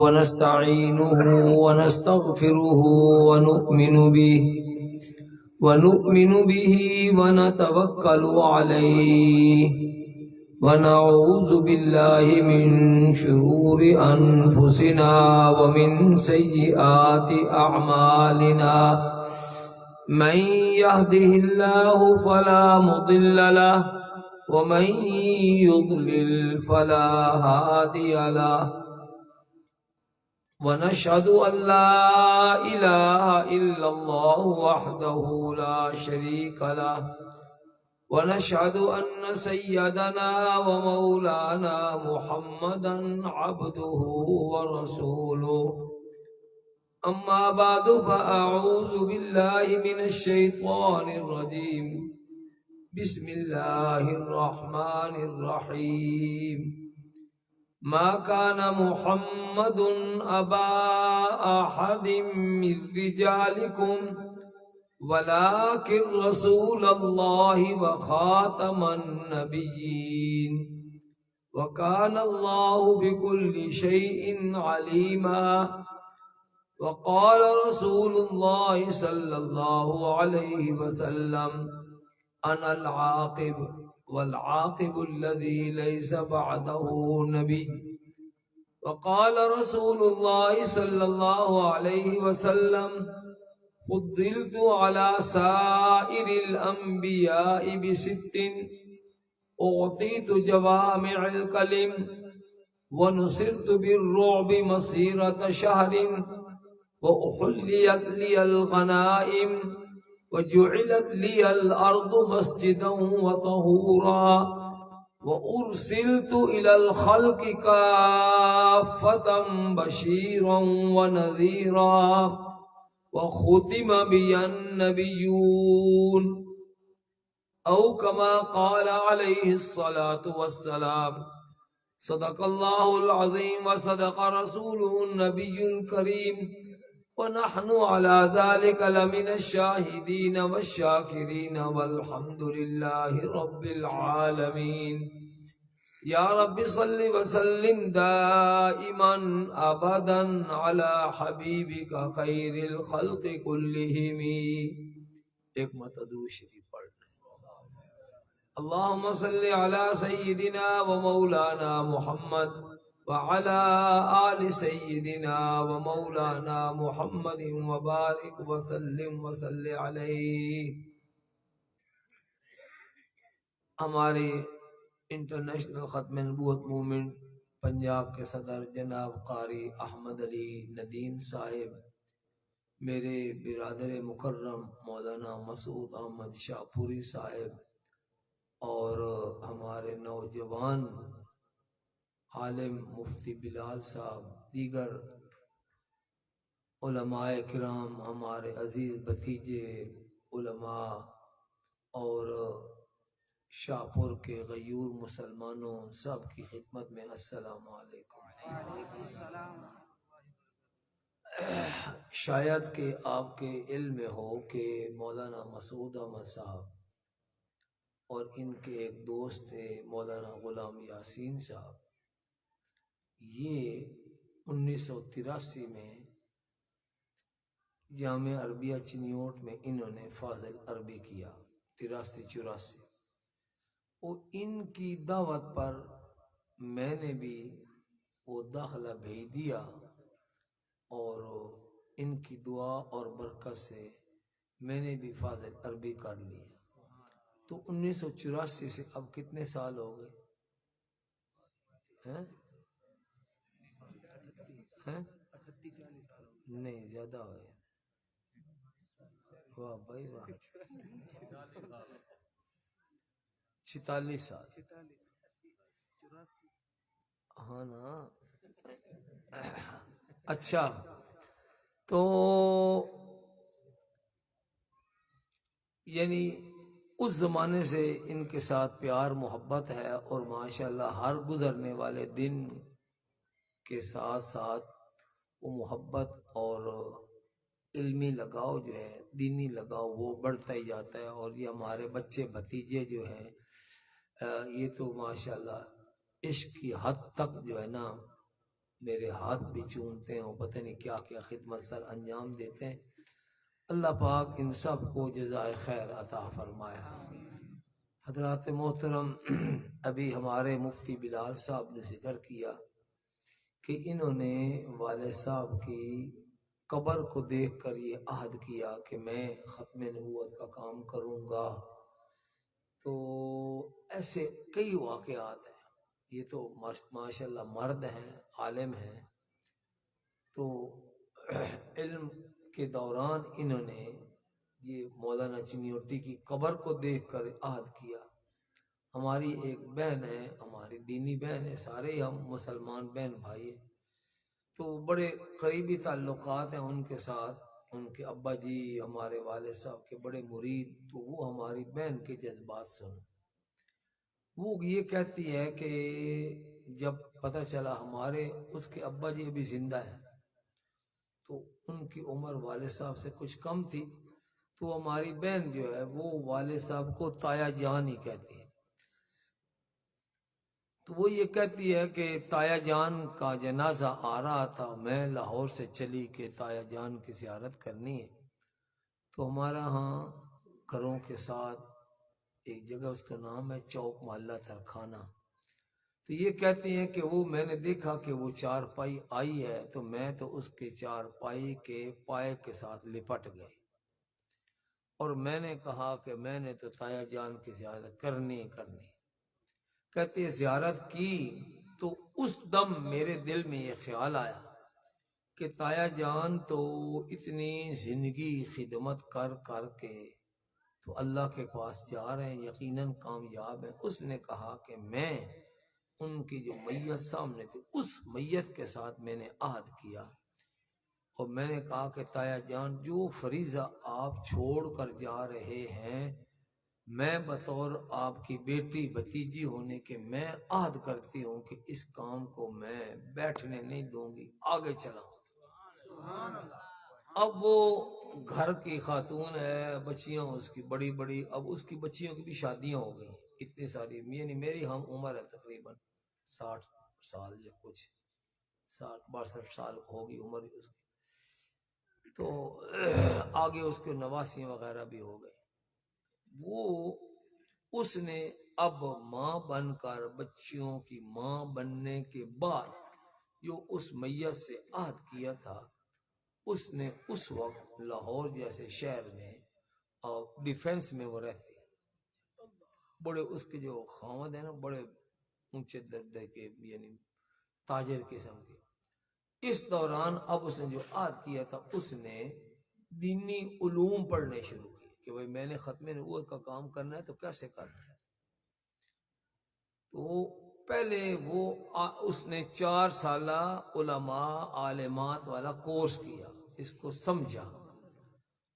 ونستعينه ونستغفره ونؤمن به ونتوكل عليه ونعوذ بالله من شرور أنفسنا ومن سيئات أعمالنا من يهده الله فلا مضل له ومن يضلل فلا هادي له ونشهد أن لا إله إلا الله وحده لا شريك له ونشهد أن سيدنا ومولانا محمدا عبده ورسوله أما بعد فأعوذ بالله من الشيطان الرجيم بسم الله الرحمن الرحيم ما كان محمد أبا أحد من رجالكم ولكن رسول الله وخاتم النبيين وكان الله بكل شيء عليما وقال رسول الله صلى الله عليه وسلم أنا العاقب والعاقب الذي ليس بعده نبي وقال رسول الله صلى الله عليه وسلم فضلت على سائر الأنبياء بست أعطيت جوامع الكلم ونصرت بالرعب مسيرة شهر وأحليت لي الغنائم وجعلت لي الأرض مسجدا وطهورا وأرسلت إلى الخلق كافة بشيرا ونذيرا وختم بي النبيون أو كما قال عليه الصلاة والسلام صدق الله العظيم وصدق رسوله النبي الكريم ونحن على ذلك لمن الشاهدين والشاكرين والحمد لله رب العالمين يا رب صل وسلم دائما أبدا على حبيبك خير الخلق كلهم ایک مرتبہ شریف پڑھ اللهم صل على سيدنا ومولانا محمد وعلى آل سيدنا ومولانا محمد وبارك وسلم عليه. ہمارے انٹرنیشنل ختم نبوت موومنٹ پنجاب کے صدر جناب قاری احمد علی ندیم صاحب، میرے برادر مکرم مولانا مسعود احمد شاہ پوری صاحب، اور ہمارے نوجوان عالم مفتی بلال صاحب، دیگر علماء کرام، ہمارے عزیز بھتیجے علماء اور شاہپور کے غیور مسلمانوں، سب کی خدمت میں السلام علیکم. شاید کہ آپ کے علم میں ہو کہ مولانا مسعود احمد صاحب اور ان کے ایک دوست تھے مولانا غلام یاسین صاحب، یہ 1983 میں جامعہ عربیہ چنیوٹ میں انہوں نے فاضل عربی کیا، 83-84، اور ان کی دعوت پر میں نے بھی وہ داخلہ بھیج دیا، اور ان کی دعا اور برکت سے میں نے بھی فاضل عربی کر لی. تو 1984 سے اب کتنے سال ہو گئے ہیں؟ نہیں زیادہ ہوئے. واہ بھائی واہ، 46 سال. ہاں نا. اچھا، تو یعنی اس زمانے سے ان کے ساتھ پیار محبت ہے، اور ماشاءاللہ ہر گزرنے والے دن کے ساتھ ساتھ وہ محبت اور علمی لگاؤ جو ہے، دینی لگاؤ، وہ بڑھتا ہی جاتا ہے. اور یہ ہمارے بچے بھتیجے جو ہیں یہ تو ماشاءاللہ عشق کی حد تک جو ہے نا میرے ہاتھ بھی چومتے ہیں اور پتہ نہیں کیا کیا خدمت سر انجام دیتے ہیں. اللہ پاک ان سب کو جزائے خیر عطا فرمائے. حضرات محترم، ابھی ہمارے مفتی بلال صاحب نے ذکر کیا کہ انہوں نے والد صاحب کی قبر کو دیکھ کر یہ عہد کیا کہ میں ختم نبوت کا کام کروں گا. تو ایسے کئی واقعات ہیں. یہ تو ماشاءاللہ مرد ہیں، عالم ہیں. تو علم کے دوران انہوں نے یہ مولانا چنیوٹی کی قبر کو دیکھ کر عہد کیا. ہماری ایک بہن ہے، ہماری دینی بہن ہے، سارے ہم مسلمان بہن بھائی ہیں، تو بڑے قریبی تعلقات ہیں ان کے ساتھ. ان کے ابا جی ہمارے والد صاحب کے بڑے مرید. تو وہ ہماری بہن کے جذبات سنو. وہ یہ کہتی ہے کہ جب پتہ چلا ہمارے اس کے ابا جی ابھی زندہ ہیں، تو ان کی عمر والد صاحب سے کچھ کم تھی، تو ہماری بہن جو ہے وہ والد صاحب کو تایا جان ہی کہتی ہے. تو وہ یہ کہتی ہے کہ تایا جان کا جنازہ آ رہا تھا، میں لاہور سے چلی کہ تایا جان کی زیارت کرنی ہے. تو ہمارا ہاں گھروں کے ساتھ ایک جگہ، اس کا نام ہے چوک محلہ ترکھانہ. تو یہ کہتی ہیں کہ وہ میں نے دیکھا کہ وہ چارپائی آئی ہے، تو میں تو اس کے چارپائی کے پائے کے ساتھ لپٹ گئے اور میں نے کہا کہ میں نے تو تایا جان کی زیارت کرنی. کہتے ہیں زیارت کی تو اس دم میرے دل میں یہ خیال آیا کہ تایا جان تو اتنی زندگی خدمت کر کر کے تو اللہ کے پاس جا رہے ہیں، یقیناً کامیاب ہیں. اس نے کہا کہ میں ان کی جو میت سامنے تھی اس میت کے ساتھ میں نے عہد کیا اور میں نے کہا کہ تایا جان جو فریضہ آپ چھوڑ کر جا رہے ہیں، میں بطور آپ کی بیٹی بھتیجی ہونے کے میں عہد کرتی ہوں کہ اس کام کو میں بیٹھنے نہیں دوں گی، آگے چلاؤں. اب وہ گھر کی خاتون ہے، بچیاں اس کی بڑی بڑی، اب اس کی بچیوں کی بھی شادیاں ہو گئی اتنی ساری. یعنی میری ہم عمر ہے، تقریباً 60 سال یا کچھ 62 سال ہوگی عمر اس کی. تو آگے اس کے نواسیاں وغیرہ بھی ہو گئے. وہ اس نے اب ماں بن کر، بچیوں کی ماں بننے کے بعد جو اس میت سے عہد کیا تھا، اس نے اس وقت لاہور جیسے شہر میں اور ڈیفنس میں وہ رہتی. بڑے اس کے جو خاوند ہیں نا، بڑے اونچے درجے کے، یعنی تاجر قسم کے. اس دوران اب اس نے جو عہد کیا تھا، اس نے دینی علوم پڑھنے شروع کیے کہ بھئی میں نے ختم نبوت کا کام کرنا ہے تو کیسے کرنا ہے. تو پہلے وہ اس نے 4 سالہ علماء عالمات والا کورس کیا، اس کو سمجھا.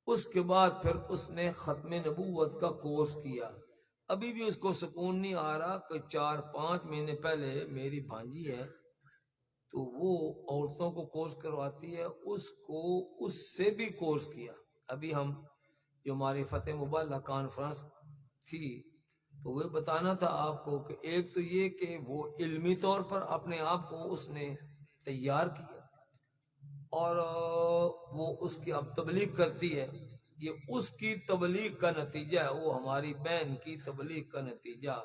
اس کے بعد پھر اس نے ختم نبوت کا کورس کیا. ابھی بھی اس کو سکون نہیں آ رہا کہ 4-5 مہینے پہلے میری بھانجی ہے تو وہ عورتوں کو کورس کرواتی ہے، اس کو اس سے بھی کورس کیا. ابھی ہم جو ہماری فتح مبالغہ کانفرنس تھی تو وہ بتانا تھا آپ کو کہ ایک تو یہ کہ وہ علمی طور پر اپنے آپ کو اس نے تیار کیا اور وہ اس کی اب تبلیغ کرتی ہے. یہ اس کی تبلیغ کا نتیجہ ہے، وہ ہماری بہن کی تبلیغ کا نتیجہ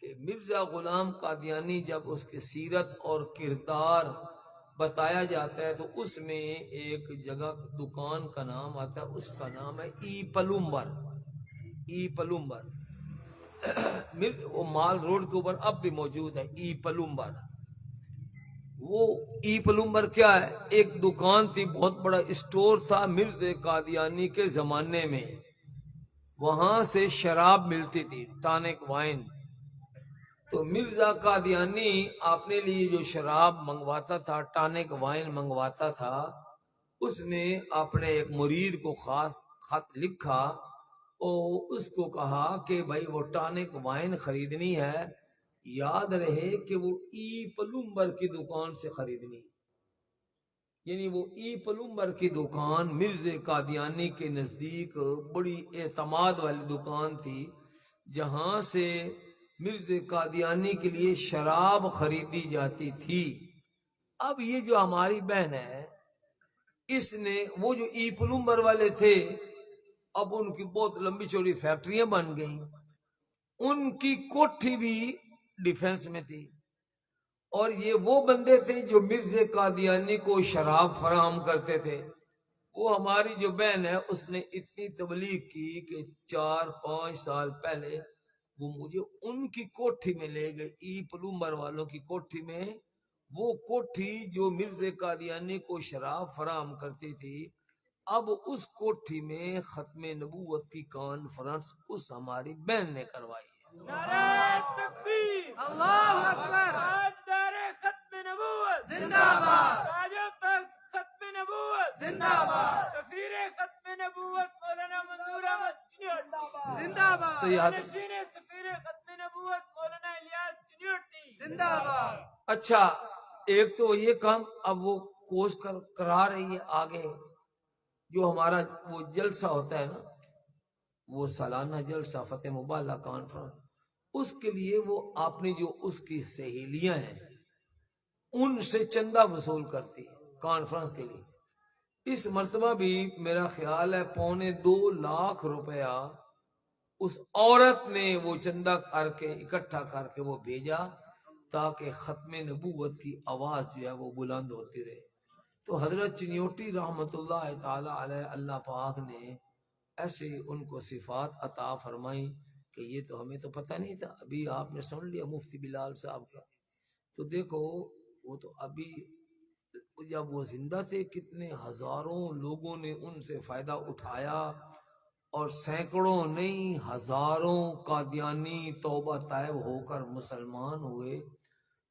کہ مرزا غلام قادیانی جب اس کی سیرت اور کردار بتایا جاتا ہے تو اس میں ایک جگہ دکان کا نام آتا ہے، اس کا نام ہے ای پلومبر. ای پلومبر وہ مال روڈ کے اوپر اب بھی موجود ہے ای پلومبر. وہ ای پلومبر کیا ہے؟ ایک دکان تھی، بہت بڑا اسٹور تھا مرزا قادیانی کے زمانے میں. وہاں سے شراب ملتی تھی، ٹانک وائن. تو مرزا قادیانی اپنے لیے جو شراب منگواتا تھا، ٹانک وائن منگواتا تھا، اس نے اپنے ایک مرید کو خاص خط لکھا اور اس کو کہا کہ بھائی وہ ٹانک وائن خریدنی ہے، یاد رہے کہ وہ ای پلومبر کی دکان سے خریدنی. یعنی وہ ای پلومبر کی دکان مرزا قادیانی کے نزدیک بڑی اعتماد والی دکان تھی، جہاں سے مرزا قادیانی کے لیے شراب خریدی جاتی تھی. اب یہ جو ہماری بہن ہے اس نے وہ جو ای پلومبر والے تھے اب ان کی بہت لمبی چوڑی فیکٹریاں بن گئیں، ان کی کوٹھی بھی ڈیفنس میں تھی، اور یہ وہ بندے تھے جو مرزا قادیانی کو شراب فراہم کرتے تھے۔ وہ ہماری جو بہن ہے اس نے اتنی تبلیغ کی کہ 4-5 سال پہلے وہ مجھے ان کی کوٹھی میں لے گئے، ای پلومبر والوں کی کوٹھی میں، وہ کوٹھی جو مرزا قادیانی کو شراب فراہم کرتی تھی، اب اس کوٹھی میں ختم نبوت کی کانفرنس اس ہماری بہن نے کروائی ہے۔ نعرہ تکبیر، اللہ اکبر، تاجدار ختم نبوت زندہ باد، تاج ختم نبوت زندہ باد، سفیر ختم نبوت مولانا منظور احمد چنیوٹی زندہ باد، تو یہ نشین سفیر ختم نبوت مولانا الیاس چنیوٹی زندہ باد۔ اچھا، ایک تو یہ کام اب وہ کوشش کرا رہی ہے آگے، جو ہمارا وہ جلسہ ہوتا ہے نا، وہ سالانہ جلسہ فتح مبالغہ کانفرنس، اس کے لیے وہ اپنی جو اس کی سہیلیاں ہیں ان سے چندہ وصول کرتی ہے کانفرنس کے لیے۔ اس مرتبہ بھی میرا خیال ہے 2.25 لاکھ روپیہ اس عورت نے وہ چندہ کر کے اکٹھا کر کے وہ بھیجا تاکہ ختم نبوت کی آواز جو ہے وہ بلند ہوتی رہے۔ تو حضرت چنیوٹی رحمت اللہ تعالی علیہ، اللہ پاک نے ایسے ان کو صفات عطا فرمائی کہ یہ تو ہمیں تو پتہ نہیں تھا۔ ابھی آپ نے سن لیا مفتی بلال صاحب کا، تو دیکھو وہ تو ابھی جب وہ زندہ تھے کتنے ہزاروں لوگوں نے ان سے فائدہ اٹھایا، اور سینکڑوں نہیں ہزاروں قادیانی توبہ طائب ہو کر مسلمان ہوئے۔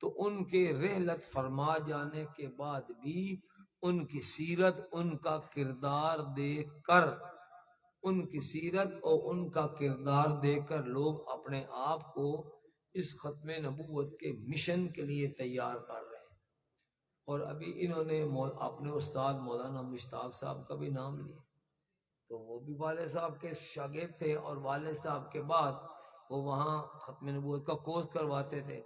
تو ان کے رحلت فرما جانے کے بعد بھی ان کی سیرت، ان کا کردار دیکھ کر، ان کی سیرت اور ان کا کردار دیکھ کر لوگ اپنے آپ کو اس ختم نبوت کے مشن کے لیے تیار کر رہے ہیں۔ اور ابھی انہوں نے اپنے استاد مولانا مشتاق صاحب کا بھی نام لیا، تو وہ بھی والد صاحب کے شاگرد تھے، اور والد صاحب کے بعد وہ وہاں ختم نبوت کا کورس کرواتے تھے۔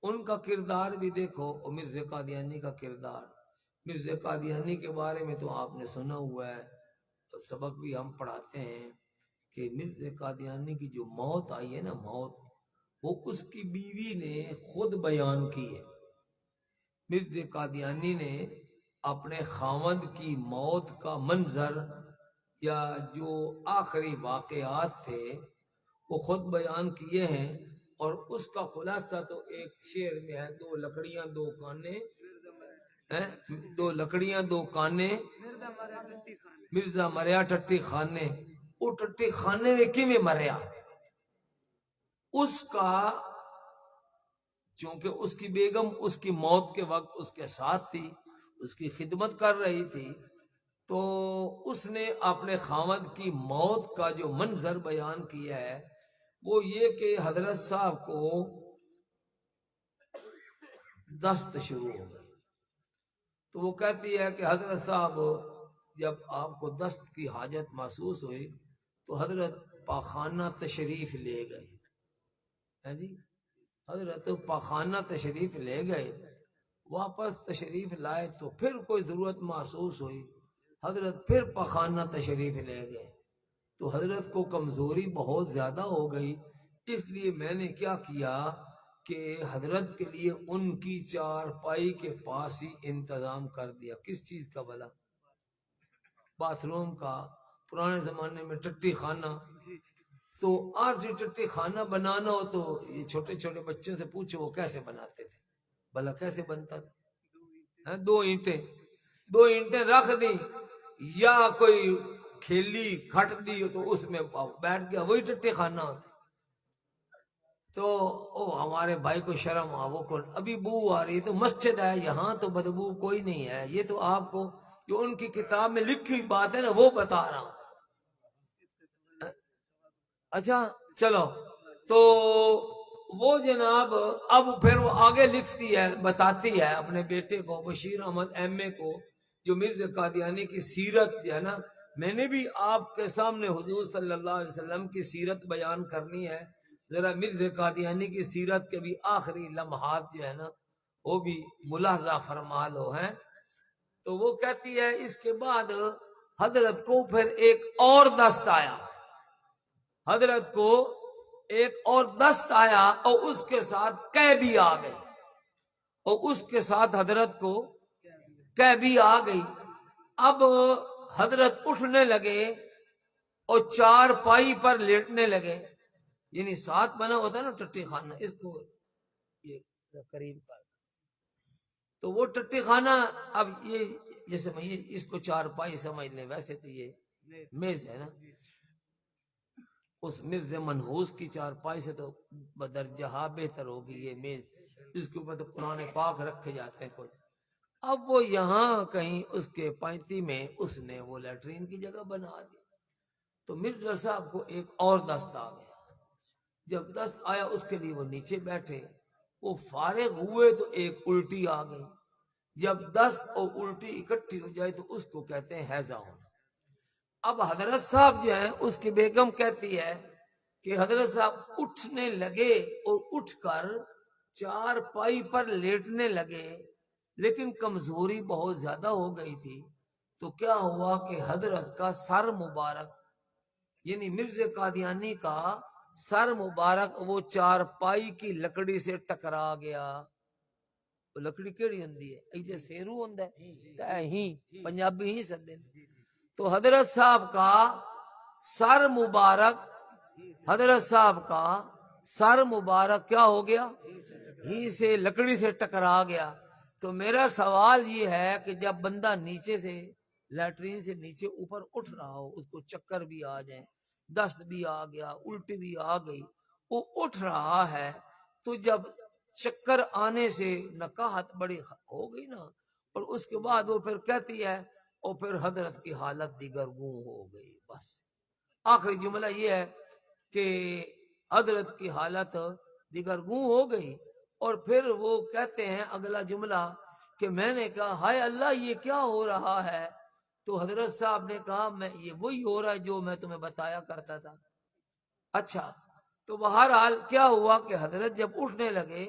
ان کا کردار بھی دیکھو، اور مرزا قادیانی کا کردار، مرزا قادیانی کے بارے میں تو آپ نے سنا ہوا ہے، تو سبق بھی ہم پڑھاتے ہیں کہ مرزا قادیانی کی جو موت آئی ہے نا، موت وہ اس کی بیوی نے خود بیان کی ہے۔ مرزا قادیانی نے اپنے خاوند کی موت کا منظر یا جو آخری واقعات تھے وہ خود بیان کیے ہیں، اور اس کا خلاصہ تو ایک شعر میں ہے، 2 لکڑیاں 2 کانے، 2 لکڑیاں 2 کانے، مرزا مریا ٹٹی خانے۔ وہ ٹٹی خانے میں کی میں مریا، اس کا چونکہ اس کی بیگم اس کی موت کے وقت اس کے ساتھ تھی، اس کی خدمت کر رہی تھی، تو اس نے اپنے خاوند کی موت کا جو منظر بیان کیا ہے وہ یہ کہ حضرت صاحب کو دست شروع ہو گئی، تو وہ کہتی ہے کہ حضرت صاحب جب آپ کو دست کی حاجت محسوس ہوئی تو حضرت پاخانہ تشریف لے گئے، جی حضرت پاخانہ تشریف لے گئے، واپس تشریف لائے تو پھر کوئی ضرورت محسوس ہوئی، حضرت پھر پاخانہ تشریف لے گئے، تو حضرت کو کمزوری بہت زیادہ ہو گئی، اس لیے میں نے کیا کیا کہ حضرت کے لیے ان کی چارپائی کے پاس ہی انتظام کر دیا۔ کس چیز کا بھلا؟ باتھ روم کا، پرانے زمانے میں ٹٹی خانہ، تو آج ٹٹی خانہ بنانا ہو تو یہ چھوٹے چھوٹے بچوں سے پوچھو وہ کیسے بناتے تھے، بھلا کیسے بنتا تھا؟ 2 اینٹیں رکھ دی یا کوئی کھیلی کھٹ دی تو اس میں بیٹھ گیا، وہی ٹٹی خانہ ہوتا۔ تو ہمارے بھائی کو شرم آ، وہ کون ابھی بو آ رہی ہے، تو مسجد ہے یہاں تو بدبو کوئی نہیں ہے، یہ تو آپ کو جو ان کی کتاب میں لکھی بات ہے نا وہ بتا رہا ہوں۔ اچھا چلو، تو وہ جناب اب پھر وہ آگے لکھتی ہے، بتاتی ہے اپنے بیٹے کو بشیر احمد ایم اے کو، جو مرزا قادیانی کی سیرت جو ہے نا، میں نے بھی آپ کے سامنے حضور صلی اللہ علیہ وسلم کی سیرت بیان کرنی ہے، ذرا مرزا قادیانی کی سیرت کے بھی آخری لمحات جو ہے نا وہ بھی ملاحظہ فرما لو ہیں. تو وہ کہتی ہے اس کے بعد حضرت کو پھر ایک اور دست آیا، حضرت کو ایک اور دست آیا اور اس کے ساتھ قیدی آ گئی، اور اس کے ساتھ حضرت کو قیدی آ گئی. اب حضرت اٹھنے لگے اور چار پائی پر لیٹنے لگے، یعنی ساتھ بنا ہوتا ہے نا ٹٹی خانہ، اس کو یہ قریب کر، تو وہ ٹٹی خانہ، اب یہ جیسے اس کو چار پائی سمجھ لیں، ویسے تو یہ میز ہے نا، اس میز منحوس کی چار پائی سے تو بدرجہ بہتر ہوگی یہ میز، اس کے اوپر تو قرآن پاک رکھے جاتے ہیں کچھ. اب وہ یہاں کہیں اس کے پینتی میں اس نے وہ لیٹرین کی جگہ بنا دی. تو مرزا صاحب کو ایک اور دست آ گیا. جب دست آیا اس کے لیے وہ نیچے بیٹھے، وہ فارغ ہوئے تو ایک الٹی آ گئی. جب دست اور الٹی اکٹھی ہو جائے تو اس کو کہتے ہیں ہیضہ ہونا. اب حضرت صاحب جو ہیں اس کی بیگم کہتی ہے کہ حضرت صاحب اٹھنے لگے اور اٹھ کر چار پائی پر لیٹنے لگے، لیکن کمزوری بہت زیادہ ہو گئی تھی. تو کیا ہوا کہ حضرت کا سر مبارک، یعنی مرزا قادیانی کا سر مبارک وہ چار پائی کی لکڑی سے ٹکرا گیا. وہ لکڑی کیڑی ہوندی ہے، ایدے سیرو ہوندا ہے تے ہی پنجابی ہی سدے. تو حضرت صاحب کا سر مبارک، حضرت صاحب کا سر مبارک کیا ہو گیا، ہی سے لکڑی سے ٹکرا گیا. تو میرا سوال یہ ہے کہ جب بندہ نیچے سے لیٹرین سے نیچے اوپر اٹھ رہا ہو، اس کو چکر بھی آ جائیں، دست بھی آ گیا، الٹی بھی آ گئی، وہ اٹھ رہا ہے، تو جب چکر آنے سے نکاہت بڑی ہو گئی نا، اور اس کے بعد وہ پھر کہتی ہے اور پھر حضرت کی حالت دیگر گوں ہو گئی. بس آخری جملہ یہ ہے کہ حضرت کی حالت دیگر گوں ہو گئی. اور پھر وہ کہتے ہیں اگلا جملہ کہ میں نے کہا ہائے اللہ یہ کیا ہو رہا ہے؟ تو حضرت صاحب نے کہا میں یہ وہی ہو رہا ہے جو میں تمہیں بتایا کرتا تھا. اچھا، تو بہرحال کیا ہوا کہ حضرت جب اٹھنے لگے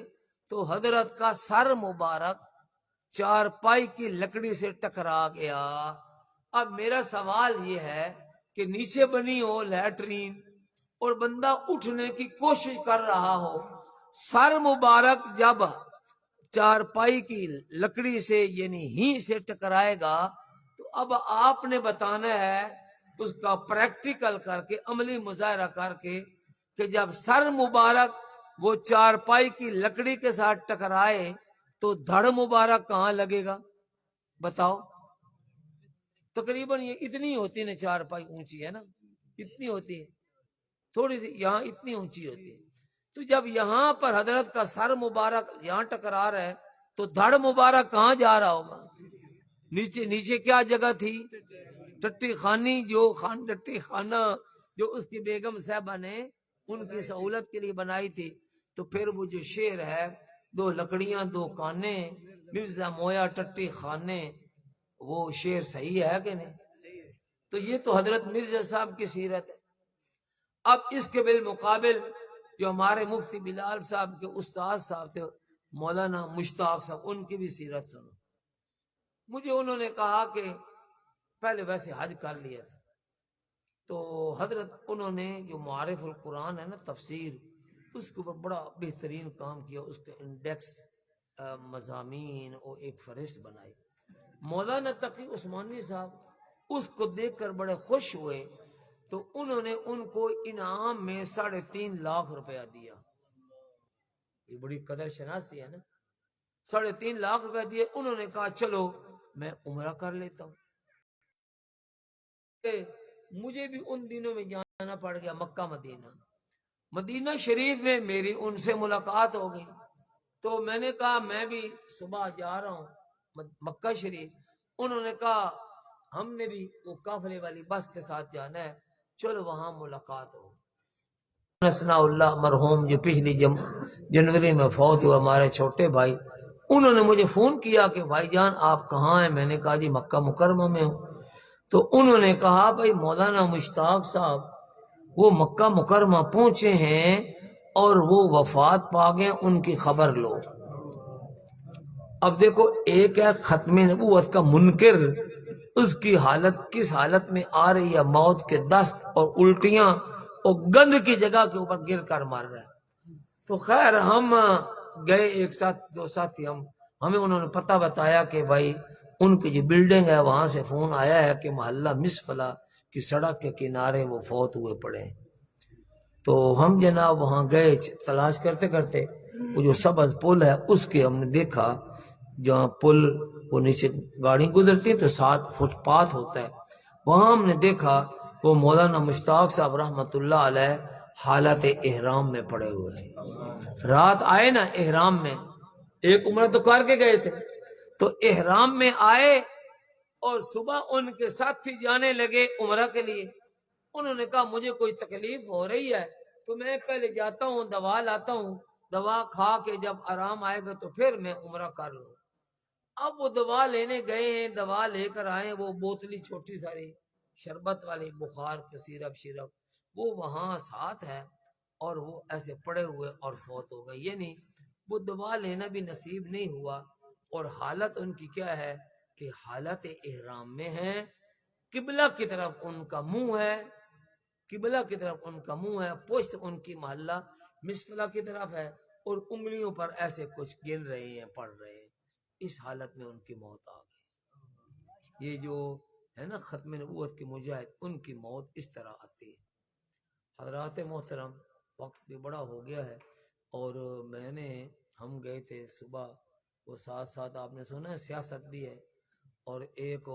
تو حضرت کا سر مبارک چار پائی کی لکڑی سے ٹکرا گیا. اب میرا سوال یہ ہے کہ نیچے بنی ہو لیٹرین اور بندہ اٹھنے کی کوشش کر رہا ہو، سر مبارک جب چار پائی کی لکڑی سے یعنی ہی سے ٹکرائے گا، تو اب آپ نے بتانا ہے اس کا پریکٹیکل کر کے، عملی مظاہرہ کر کے، کہ جب سر مبارک وہ چار پائی کی لکڑی کے ساتھ ٹکرائے تو دھڑ مبارک کہاں لگے گا؟ بتاؤ. تقریباً یہ اتنی ہوتی ہے، چار پائی اونچی ہے نا، اتنی ہوتی ہے، تھوڑی سی یہاں اتنی اونچی ہوتی ہے. تو جب یہاں پر حضرت کا سر مبارک یہاں ٹکرا رہا ہے تو دھڑ مبارک کہاں جا رہا ہوگا؟ نیچے. نیچے کیا جگہ تھی؟ ٹٹی خانی، جو ٹٹی خانہ جو اس کی بیگم صاحبہ نے ان کی سہولت کے لیے بنائی تھی. تو پھر وہ جو شعر ہے، دو لکڑیاں دو کانے، مرزا مویا ٹٹی خانے، وہ شعر صحیح ہے کہ نہیں؟ تو یہ تو حضرت مرزا صاحب کی سیرت ہے. اب اس کے بالمقابل جو ہمارے مفتی بلال صاحب کے استاد صاحب تھے مولانا مشتاق صاحب، ان کی بھی سیرت سنو. مجھے انہوں نے کہا کہ پہلے ویسے حج کر لیا تھا، تو حضرت انہوں نے جو معارف القرآن ہے نا، تفسیر، اس کے اوپر بڑا بہترین کام کیا. اس کے انڈیکس مضامین اور ایک فہرست بنائی. مولانا تقی عثمانی صاحب اس کو دیکھ کر بڑے خوش ہوئے، تو انہوں نے ان کو انعام میں 3.5 لاکھ روپیہ دیا. یہ بڑی قدر شناسی ہے نا. 3.5 لاکھ روپیہ دیے. انہوں نے کہا چلو میں عمرہ کر لیتا ہوں. مجھے بھی ان دنوں میں جانا پڑ گیا مکہ مدینہ. مدینہ شریف میں میری ان سے ملاقات ہو گئی، تو میں نے کہا میں بھی صبح جا رہا ہوں مکہ شریف. انہوں نے کہا ہم نے بھی وہ قافلے والی بس کے ساتھ جانا ہے، چلو وہاں ملاقات ہو. نسنا اللہ مرحوم جو پچھلی جنوری میں فوت ہوا، ہمارے چھوٹے بھائی، انہوں نے مجھے فون کیا کہ بھائی جان آپ کہاں ہیں؟ میں نے کہا جی مکہ مکرمہ میں ہوں. تو انہوں نے کہا بھائی مولانا مشتاق صاحب وہ مکہ مکرمہ پہنچے ہیں اور وہ وفات پا گئے، ان کی خبر لو. اب دیکھو ایک ہے ختم نبوت کا منکر، اس کی حالت کس حالت میں آ رہی ہے، موت کے دست اور الٹیاں اور گند کی جگہ کے اوپر گر کر مر رہا ہے۔ تو خیر ہم گئے، ایک ساتھ دو ساتھی ہمیں انہوں نے پتہ بتایا کہ بھائی ان کی جو بلڈنگ ہے وہاں سے فون آیا ہے کہ محلہ مسفلا کی سڑک کے کنارے وہ فوت ہوئے پڑے ہیں۔ تو ہم جناب وہاں گئے، تلاش کرتے کرتے وہ جو سبز پل ہے اس کے ہم نے دیکھا، جہاں پل وہ نیچے گاڑی گزرتی ہے تو 7 فٹ پاتھ ہوتا ہے، وہاں ہم نے دیکھا وہ مولانا مشتاق صاحب رحمۃ اللہ علیہ حالت احرام میں پڑے ہوئے ہیں۔ رات آئے نا احرام میں، ایک عمرہ تو کر کے گئے تھے، تو احرام میں آئے اور صبح ان کے ساتھی جانے لگے عمرہ کے لیے۔ انہوں نے کہا مجھے کوئی تکلیف ہو رہی ہے تو میں پہلے جاتا ہوں دوا لاتا ہوں، دوا کھا کے جب آرام آئے گا تو پھر میں عمرہ کر لوں۔ اب وہ دوا لینے گئے ہیں، دوا لے کر آئے، وہ بوتلی چھوٹی ساری شربت والی بخار کے سیرپ وہ وہاں ساتھ ہے، اور وہ ایسے پڑے ہوئے اور فوت ہو گئے، یعنی وہ دوا لینا بھی نصیب نہیں ہوا، اور حالت ان کی کیا ہے کہ حالت احرام میں ہے، قبلہ کی طرف ان کا منہ ہے، قبلہ کی طرف ان کا منہ ہے، پشت ان کی محلہ مسفلہ کی طرف ہے، اور انگلیوں پر ایسے کچھ گر رہے ہیں، پڑ رہے ہیں، اس حالت میں ان کی موت آ گئی۔ یہ جو ہے نا ختم نبوت کے مجاہد، ان کی موت اس طرح آتی ہے۔ حضرات محترم، وقت بھی بڑا ہو گیا ہے، اور ہم گئے تھے صبح، وہ ساتھ ساتھ آپ نے سنا ہے سیاست بھی ہے، اور ایک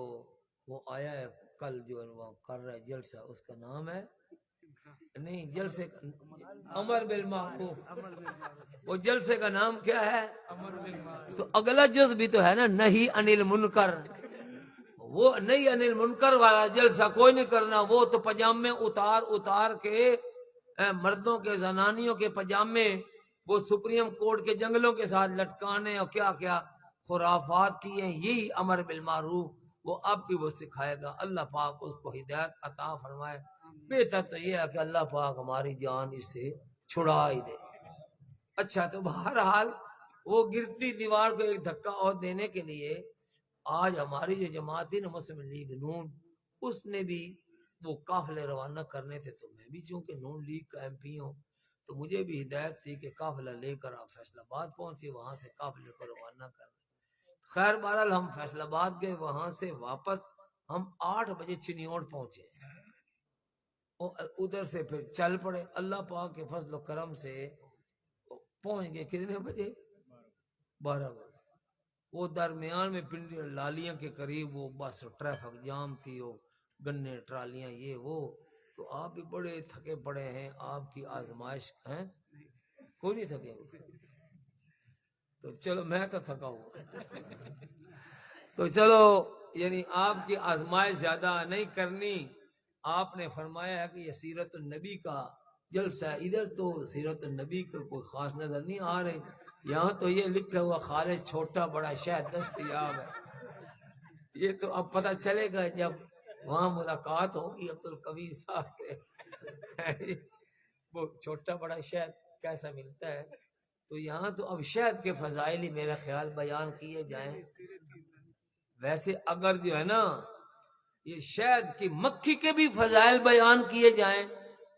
وہ آیا ہے کل جو وہ کر رہا ہے جلسہ، اس کا نام ہے نہیں جلسے امر بالمعروف، وہ جلسے کا نام کیا ہے؟ تو اگلا جز بھی تو ہے نا نہیں انل منکر، وہ نہیں انل منکر والا جلسہ کوئی نہیں کرنا، وہ تو پجامے اتار کے مردوں کے زنانیوں کے پجامے وہ سپریم کورٹ کے جنگلوں کے ساتھ لٹکانے اور کیا کیا خرافات کی ہیں، یہی امر بالمعروف وہ اب بھی وہ سکھائے گا۔ اللہ پاک اس کو ہدایت عطا فرمائے۔ بہتر تو یہ ہے کہ اللہ پاک ہماری جان اس سے چھڑا ہی دے۔ اچھا، تو بہرحال وہ گرتی دیوار کو ایک دھکا اور دینے کے لیے آج ہماری جو جماعت ہے نا مسلم لیگ نون، اس نے بھی وہ قافلے روانہ کرنے تھے، تو میں بھی چونکہ نون لیگ کا ایم پی ہوں تو مجھے بھی ہدایت تھی کہ قافلہ لے کر آپ فیصل آباد پہنچے، وہاں سے قافلے کو روانہ کرنا۔ خیر بہرحال ہم فیصل آباد گئے، وہاں سے واپس ہم 8 بجے چنیوڑ پہنچے، اور ادھر سے پھر چل پڑے۔ اللہ پاک کے فضل و کرم سے پہنچ گئے کتنے بجے؟ 12 بجے۔ وہ درمیان میں پنڈی لالیاں کے قریب وہ بس ٹریفک جام تھی، وہ گنے ٹرالیاں یہ وہ، تو آپ بھی بڑے تھکے پڑے ہیں، آپ کی آزمائش ہے، کوئی نہیں تھکے؟ تو چلو میں تو تھکا ہوں تو چلو، یعنی آپ کی آزمائش زیادہ نہیں کرنی۔ آپ نے فرمایا ہے کہ یہ سیرت النبی کا جلسہ ہے، ادھر تو سیرت النبی کا کوئی خاص نظر نہیں آ رہے، یہاں تو یہ لکھا ہوا خالد چھوٹا بڑا شہد دستیاب ہے۔ یہ تو اب پتہ چلے گا جب وہاں ملاقات ہوگی عبدالقوی صاحب سے وہ چھوٹا بڑا شہد کیسا ملتا ہے۔ تو یہاں تو اب شہد کے فضائل ہی میرا خیال بیان کیے جائیں۔ ویسے اگر جو ہے نا یہ شہد کی مکھی کے بھی فضائل بیان کیے جائیں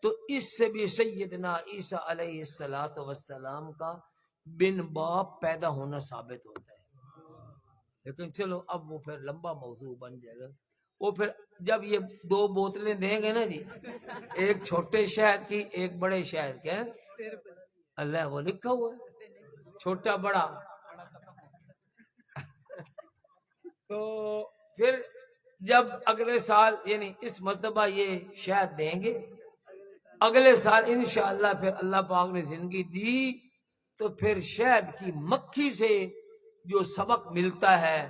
تو اس سے بھی سیدنا عیسیٰ علیہ السلام کا بن باپ پیدا ہونا ثابت ہوتا ہے۔ لیکن چلو اب وہ پھر لمبا موضوع بن جائے گا۔ وہ پھر جب یہ 2 بوتلیں دیں گے نا جی، ایک چھوٹے شہد کی ایک بڑے شہد کے، اللہ وہ لکھا ہوا ہے چھوٹا بڑا، تو پھر جب اگلے سال یعنی اس مرتبہ یہ شہد دیں گے، اگلے سال انشاءاللہ پھر اللہ پاک نے زندگی دی تو پھر شہد کی مکھی سے جو سبق ملتا ہے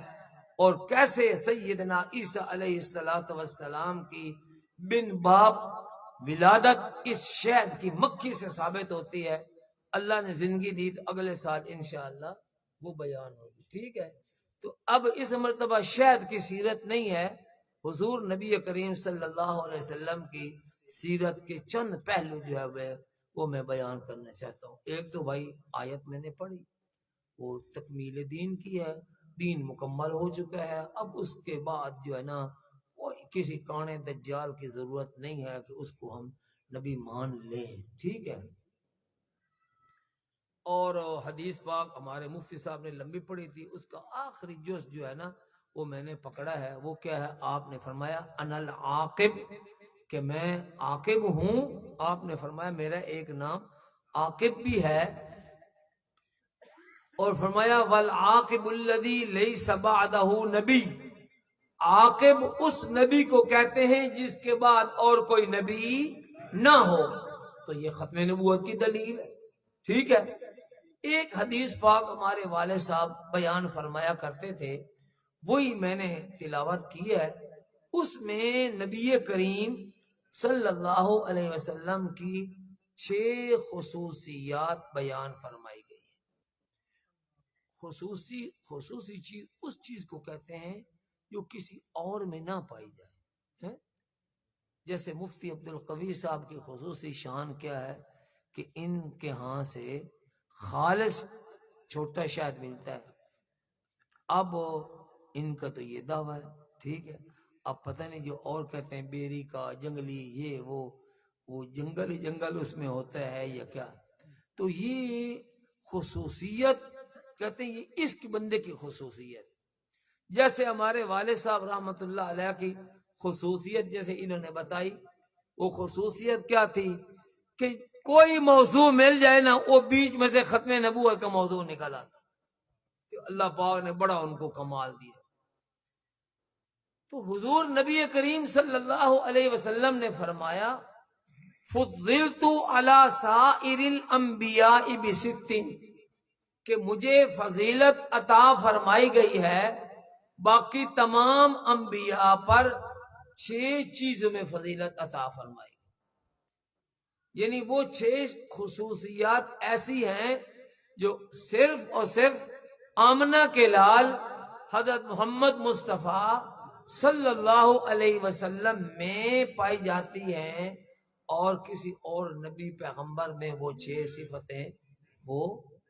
اور کیسے سیدنا عیسیٰ علیہ السلام کی بن باپ ولادت اس شہد کی مکھی سے ثابت ہوتی ہے، اللہ نے زندگی دی تو اگلے سال انشاءاللہ وہ بیان ہوگی۔ ٹھیک ہے، تو اب اس مرتبہ شہد کی سیرت نہیں ہے، حضور نبی کریم صلی اللہ علیہ وسلم کی سیرت کے چند پہلو جو ہے وہ میں بیان کرنا چاہتا ہوں۔ ایک تو بھائی آیت میں نے پڑھی، وہ تکمیل دین کی ہے، دین مکمل ہو چکا ہے. اب اس کے بعد جو ہے نا کوئی کسی کانے دجال کی ضرورت نہیں ہے کہ اس کو ہم نبی مان لیں. ٹھیک ہے. اور حدیث پاک ہمارے مفتی صاحب نے لمبی پڑھی تھی، اس کا آخری جز جو ہے نا وہ میں نے پکڑا ہے. وہ کیا ہے؟ آپ نے فرمایا انا العاقب، کہ میں عاقب ہوں. آپ نے فرمایا میرا ایک نام عاقب بھی ہے. اور فرمایا والعاقب الذی لیس بعدہ نبی، عاقب اس نبی کو کہتے ہیں جس کے بعد اور کوئی نبی نہ ہو. تو یہ ختم نبوت کی دلیل ہے. ٹھیک ہے. ایک حدیث پاک ہمارے والد صاحب بیان فرمایا کرتے تھے، وہی میں نے تلاوت کی ہے. اس میں نبی کریم صلی اللہ علیہ وسلم کی 6 خصوصیات بیان فرمائی گئی ہے. خصوصی چیز اس چیز کو کہتے ہیں جو کسی اور میں نہ پائی جائے. جیسے مفتی عبد القوی صاحب کی خصوصی شان کیا ہے کہ ان کے ہاں سے خالص چھوٹا شاید ملتا ہے. اب ان کا تو یہ دعویٰ ہے. ٹھیک ہے. اب پتہ نہیں جو اور کہتے ہیں بیری کا جنگلی، یہ وہ جنگل ہی جنگل اس میں ہوتا ہے یا کیا. تو یہ خصوصیت کہتے ہیں یہ اس کے بندے کی خصوصیت. جیسے ہمارے والد صاحب رحمت اللہ علیہ کی خصوصیت جیسے انہوں نے بتائی، وہ خصوصیت کیا تھی کہ کوئی موضوع مل جائے نا وہ بیچ میں سے ختم نبوت کا موضوع نکل آتا. اللہ پاک نے بڑا ان کو کمال دیا. تو حضور نبی کریم صلی اللہ علیہ وسلم نے فرمایا فضلت علی سائر الانبیاء بست، کہ مجھے فضیلت عطا فرمائی گئی ہے باقی تمام انبیاء پر 6 چیزوں میں فضیلت عطا فرمائی. یعنی وہ 6 خصوصیات ایسی ہیں جو صرف اور صرف آمنہ کے لال حضرت محمد مصطفیٰ صلی اللہ علیہ وسلم میں پائی جاتی ہیں، اور کسی اور نبی پیغمبر میں وہ 6 صفتیں وہ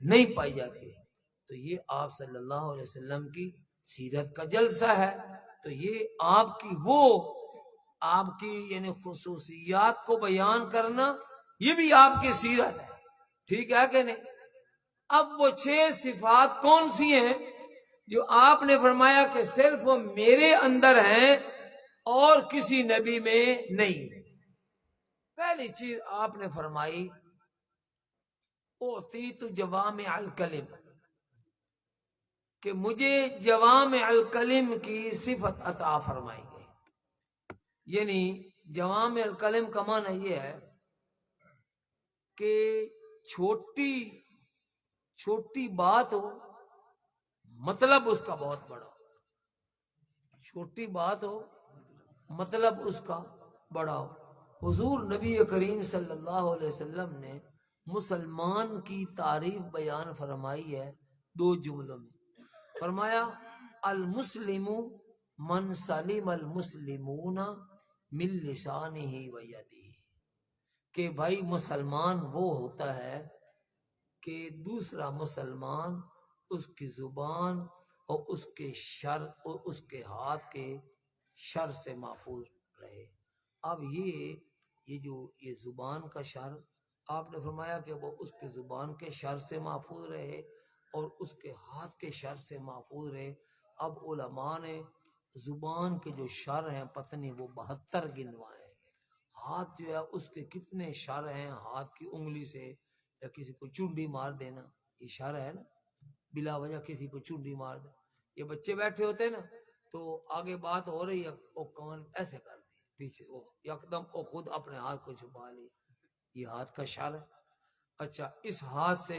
نہیں پائی جاتی. تو یہ آپ صلی اللہ علیہ وسلم کی سیرت کا جلسہ ہے. تو یہ آپ کی یعنی خصوصیات کو بیان کرنا یہ بھی آپ کی سیرت ہے. ٹھیک ہے کہ نہیں؟ اب وہ 6 صفات کون سی ہیں جو آپ نے فرمایا کہ صرف وہ میرے اندر ہیں اور کسی نبی میں نہیں؟ پہلی چیز آپ نے فرمائی اعطیت جوامع الکلم، کہ مجھے جوامع الکلم کی صفت عطا فرمائی گئی. یعنی جوامع الکلم کا معنی یہ ہے کہ چھوٹی بات ہو مطلب اس کا بہت بڑا ہو. چھوٹی بات ہو مطلب اس کا بڑا ہو. حضور نبی کریم صلی اللہ علیہ وسلم نے مسلمان کی تعریف بیان فرمائی ہے 2 جملوں میں. فرمایا المسلم من سلم المسلمون من لسانہ و یدہ، کہ بھائی مسلمان وہ ہوتا ہے کہ دوسرا مسلمان اس کی زبان اور اس کے شر اور اس کے ہاتھ کے شر سے محفوظ رہے. اب یہ زبان کا شر آپ نے فرمایا کہ وہ اس کے زبان کے شر سے محفوظ رہے اور اس کے ہاتھ کے شر سے محفوظ رہے. اب علماء نے زبان کے جو شر ہیں پتہ نہیں وہ 72 گنوائے. ہاتھ جو ہے اس کے کتنے شر ہیں، ہاتھ کی انگلی سے یا کسی کو چونڈی مار دینا یہ شر ہے نا، بلا وجہ کسی کو چونڈی مار دے. یہ بچے بیٹھے ہوتے ہیں نا تو آگے بات ہو رہی ہے وہ کان ایسے کر دی پیچھے، وہ یکدم وہ خود اپنے ہاتھ کو چھپا لی، یہ ہاتھ کا شر ہے. اچھا اس ہاتھ سے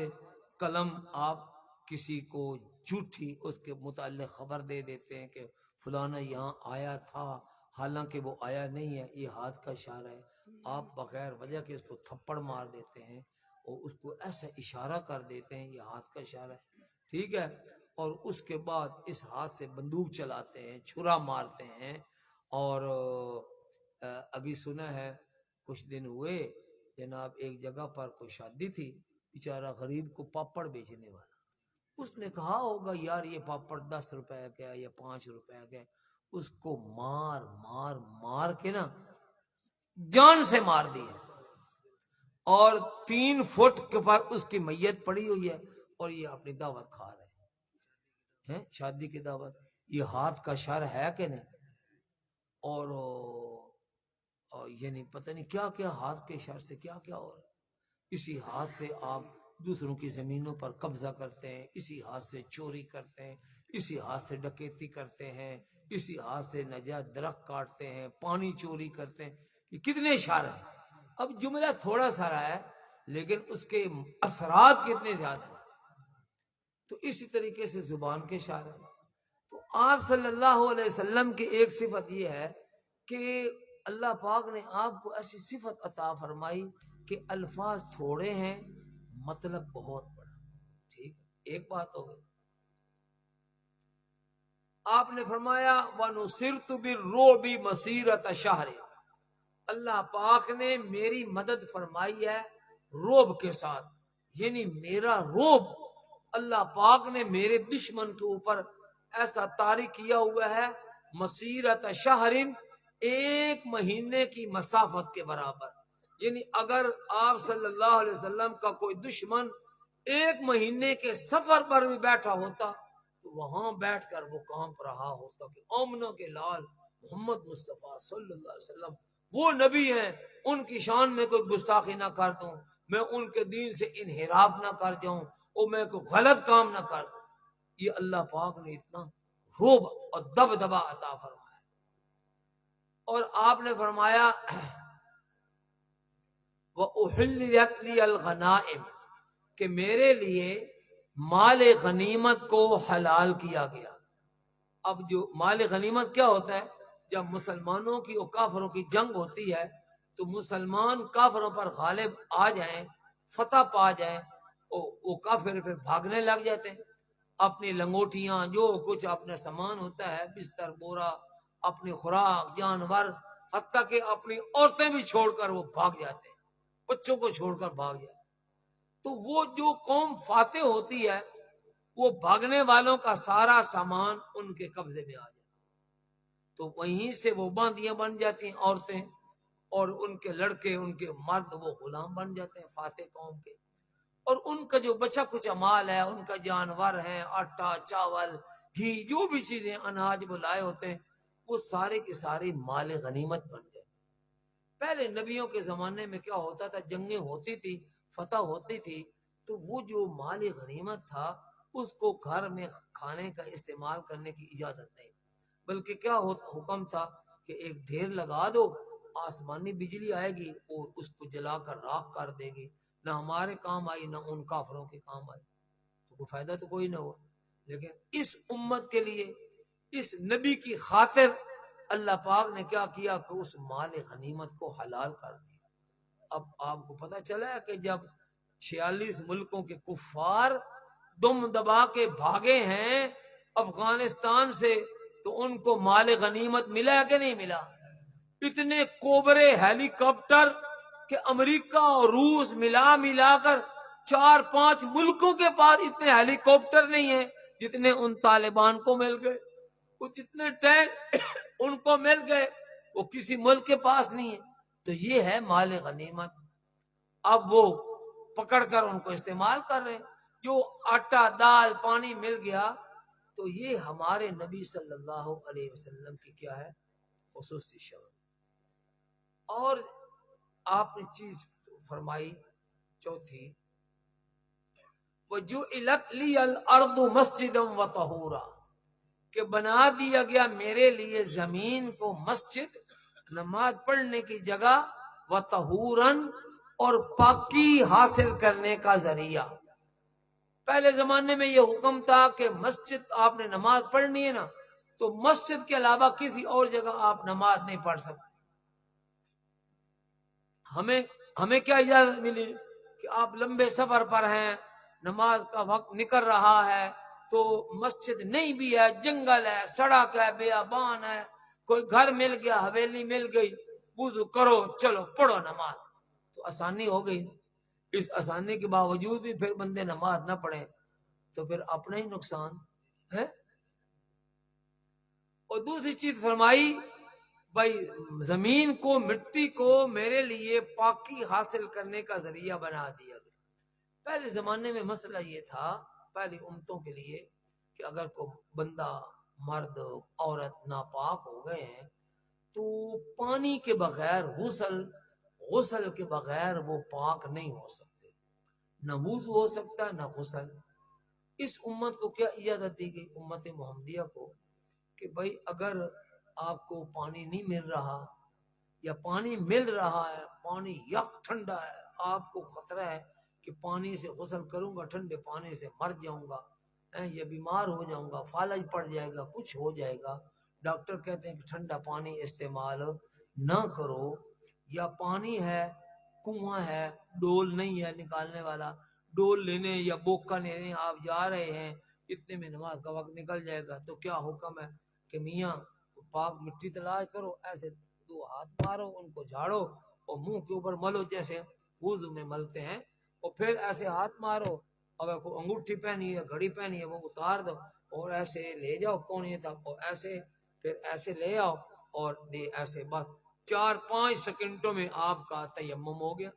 قلم آپ کسی کو جھوٹی اس کے متعلق خبر دے دیتے ہیں کہ فلانا یہاں آیا تھا حالانکہ وہ آیا نہیں ہے، یہ ہاتھ کا شر ہے. آپ بغیر وجہ کے اس کو تھپڑ مار دیتے ہیں اور اس کو ایسا اشارہ کر دیتے ہیں، یہ ہاتھ کا اشارہ ہے. ٹھیک ہے. اور اس کے بعد اس ہاتھ سے بندوق چلاتے ہیں، چھرا مارتے ہیں. اور ابھی سنا ہے کچھ دن ہوئے جناب ایک جگہ پر کوئی شادی تھی، بیچارہ غریب کو پاپڑ بیچنے والا اس نے کہا ہوگا یار یہ پاپڑ 10 روپے کا یا 5 روپے کا، اس کو مار مار مار کے نا جان سے مار دیا، اور 3 فٹ کے پر اس کی میت پڑی ہوئی ہے، اور یہ اپنی دعوت کھا رہے ہیں، شادی کی دعوت۔ یہ ہاتھ کا شر ہے کہ نہیں؟ اور یعنی پتہ نہیں کیا کیا ہاتھ کے شر سے کیا کیا ہو رہا ہے۔ اسی ہاتھ سے آپ دوسروں کی زمینوں پر قبضہ کرتے ہیں، اسی ہاتھ سے چوری کرتے ہیں، اسی ہاتھ سے ڈکیتی کرتے ہیں، اسی ہاتھ سے ناجائز درخت کاٹتے ہیں، پانی چوری کرتے ہیں۔ یہ کتنے شر ہیں۔ اب جملہ تھوڑا سا رہا ہے لیکن اس کے اثرات کتنے زیادہ ہیں۔ تو اسی طریقے سے زبان کے شر ہیں۔ تو آپ صلی اللہ علیہ وسلم کی ایک صفت یہ ہے کہ اللہ پاک نے آپ کو ایسی صفت عطا فرمائی کہ الفاظ تھوڑے ہیں، مطلب بہت بڑا۔ ٹھیک، ایک بات ہو گئی۔ آپ نے فرمایا وَنُصِرْتُ بِالرُّعْبِ مَسِيرَةَ شَهْرٍ، اللہ پاک نے میری مدد فرمائی ہے رعب کے ساتھ، یعنی میرا رعب اللہ پاک نے میرے دشمن کے اوپر ایسا طاری کیا ہوا ہے، مسیرت شہرن، 1 مہینے کی مسافت کے برابر۔ یعنی اگر آپ صلی اللہ علیہ وسلم کا کوئی دشمن 1 مہینے کے سفر پر بھی بیٹھا ہوتا تو وہاں بیٹھ کر وہ کانپ رہا ہوتا کہ آمنہ کے لال محمد مصطفیٰ صلی اللہ علیہ وسلم وہ نبی ہیں، ان کی شان میں کوئی گستاخی نہ کر دوں، میں ان کے دین سے انحراف نہ کر جاؤں، اور میں کوئی غلط کام نہ کر دوں۔ یہ اللہ پاک نے اتنا رعب اور دبدبا عطا فرمایا۔ اور آپ نے فرمایا وَأُحِلِّلَتْ لِيَ الْغَنَائِمُ، کہ میرے لیے مال غنیمت کو حلال کیا گیا۔ اب جو مال غنیمت کیا ہوتا ہے؟ جب مسلمانوں کی اور کافروں کی جنگ ہوتی ہے تو مسلمان کافروں پر غالب آ جائیں، فتح پا جائیں، وہ کافر پھر بھاگنے لگ جاتے ہیں، اپنی لنگوٹیاں جو کچھ اپنا سامان ہوتا ہے، بستر بورا، اپنی خوراک، جانور، حتیٰ کہ اپنی عورتیں بھی چھوڑ کر وہ بھاگ جاتے ہیں، بچوں کو چھوڑ کر بھاگ جاتے ہیں۔ تو وہ جو قوم فاتح ہوتی ہے وہ بھاگنے والوں کا سارا سامان ان کے قبضے میں آ جاتا ہے، تو وہیں سے وہ باندیاں بن جاتی ہیں عورتیں، اور ان کے لڑکے، ان کے مرد وہ غلام بن جاتے ہیں فاتح قوم کے۔ اور ان کا جو بچا کچھ مال ہے، ان کا جانور ہے، آٹا، چاول، گھی، جو بھی چیزیں اناج بلائے ہوتے ہیں، وہ سارے کے سارے مال غنیمت بن جاتے ہیں۔ پہلے نبیوں کے زمانے میں کیا ہوتا تھا، جنگیں ہوتی تھی، فتح ہوتی تھی، تو وہ جو مال غنیمت تھا اس کو گھر میں کھانے کا استعمال کرنے کی اجازت نہیں، بلکہ کیا حکم تھا کہ ایک ڈھیر لگا دو، آسمانی بجلی آئے گی، وہ اس کو جلا کر راکھ کر دے گی، نہ ہمارے کام آئی نہ ان کافروں کے کام آئی، تو کوئی فائدہ تو کوئی نہ ہوا۔ لیکن اس امت کے لیے، اس نبی کی خاطر اللہ پاک نے کیا کیا کہ اس مال غنیمت کو حلال کر دیا۔ اب آپ کو پتہ چلا ہے کہ جب 46 ملکوں کے کفار دم دبا کے بھاگے ہیں افغانستان سے، تو ان کو مال غنیمت ملا کہ نہیں ملا؟ اتنے کوبرے ہیلی کاپٹر کہ امریکہ اور روس ملا کر 4-5 ملکوں کے پاس اتنے ہیلی کاپٹر نہیں ہیں جتنے ان طالبان کو مل گئے، وہ جتنے ٹینک ان کو مل گئے وہ کسی ملک کے پاس نہیں ہے۔ تو یہ ہے مال غنیمت۔ اب وہ پکڑ کر ان کو استعمال کر رہے ہیں۔ جو آٹا، دال، پانی مل گیا تو یہ ہمارے نبی صلی اللہ علیہ وسلم کی کیا ہے؟ خصوصی شان۔ اور آپ نے چیز فرمائی چوتھی، وَجُعِلَتْ لِيَ الْأَرْضُ مَسْجِدًا وَطَهُورًا، کہ بنا دیا گیا میرے لیے زمین کو مسجد، نماز پڑھنے کی جگہ، وَطَهُورًا، اور پاکی حاصل کرنے کا ذریعہ۔ پہلے زمانے میں یہ حکم تھا کہ مسجد آپ نے نماز پڑھنی ہے نا تو مسجد کے علاوہ کسی اور جگہ آپ نماز نہیں پڑھ سکتے۔ ہمیں کیا اجازت ملی کہ آپ لمبے سفر پر ہیں، نماز کا وقت نکل رہا ہے تو مسجد نہیں بھی ہے، جنگل ہے، سڑک ہے، بیابان ہے، کوئی گھر مل گیا، حویلی مل گئی، وضو کرو چلو پڑھو نماز، تو آسانی ہو گئی۔ اس آسانی کے باوجود بھی پھر بندے نماز نہ پڑھیں تو تو پھر اپنا ہی نقصان ہے. اور دوسری چیز فرمائی بھائی زمین کو مٹی کو میرے لیے پاکی حاصل کرنے کا ذریعہ بنا دیا گیا. پہلے زمانے میں مسئلہ یہ تھا پہلی امتوں کے لیے کہ اگر کوئی بندہ مرد عورت ناپاک ہو گئے ہیں تو پانی کے بغیر غسل کے بغیر وہ پاک نہیں ہو سکتے. نہ وضو ہو سکتا نہ غسل. اس امت کو کیا اجازت دی گئی امت محمدیہ کو کہ بھائی اگر آپ کو پانی نہیں مل رہا یا پانی مل رہا ہے پانی یک ٹھنڈا ہے آپ کو خطرہ ہے کہ پانی سے غسل کروں گا ٹھنڈے پانی سے مر جاؤں گا یا بیمار ہو جاؤں گا فالج پڑ جائے گا کچھ ہو جائے گا ڈاکٹر کہتے ہیں کہ ٹھنڈا پانی استعمال نہ کرو یا پانی ہے کنواں ہے ڈول نہیں ہے نکالنے والا ڈول لینے یا بوکا لینے آپ جا رہے ہیں اتنے میں نماز کا وقت نکل جائے گا تو کیا حکم ہے کہ میاں پاک مٹی تلاش کرو ایسے دو ہاتھ مارو ان کو جھاڑو اور منہ کے اوپر ملو جیسے وضو میں ملتے ہیں اور پھر ایسے ہاتھ مارو اگر کوئی انگوٹھی پہنی ہے گھڑی پہنی ہے وہ اتار دو اور ایسے لے جاؤ کونے تک اور ایسے پھر ایسے لے آؤ اور ایسے بس 4-5 سیکنڈوں میں آپ کا تیمم ہو گیا.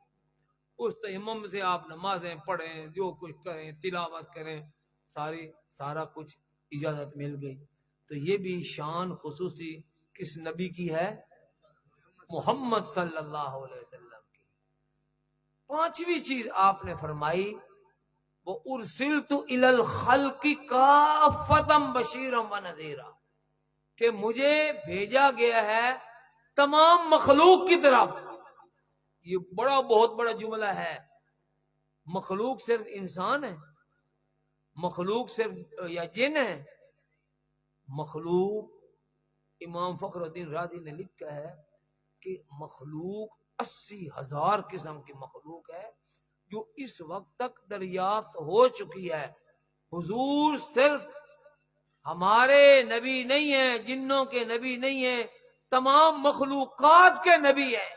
اس تیمم سے آپ نمازیں پڑھیں جو کچھ کریں تلاوت کریں سارا کچھ اجازت مل گئی. تو یہ بھی شان خصوصی کس نبی کی ہے محمد صلی اللہ علیہ وسلم کی. پانچویں چیز آپ نے فرمائی وہ ارسلت الی الخلق کافۃ بشیرا ونذیرا کہ مجھے بھیجا گیا ہے تمام مخلوق کی طرف. یہ بہت بڑا جملہ ہے. مخلوق صرف انسان ہے مخلوق صرف یا جن ہے مخلوق امام فخر الدین رازی نے لکھا ہے کہ مخلوق 80,000 قسم کی مخلوق ہے جو اس وقت تک دریافت ہو چکی ہے. حضور صرف ہمارے نبی نہیں ہیں جنوں کے نبی نہیں ہیں تمام مخلوقات کے نبی ہیں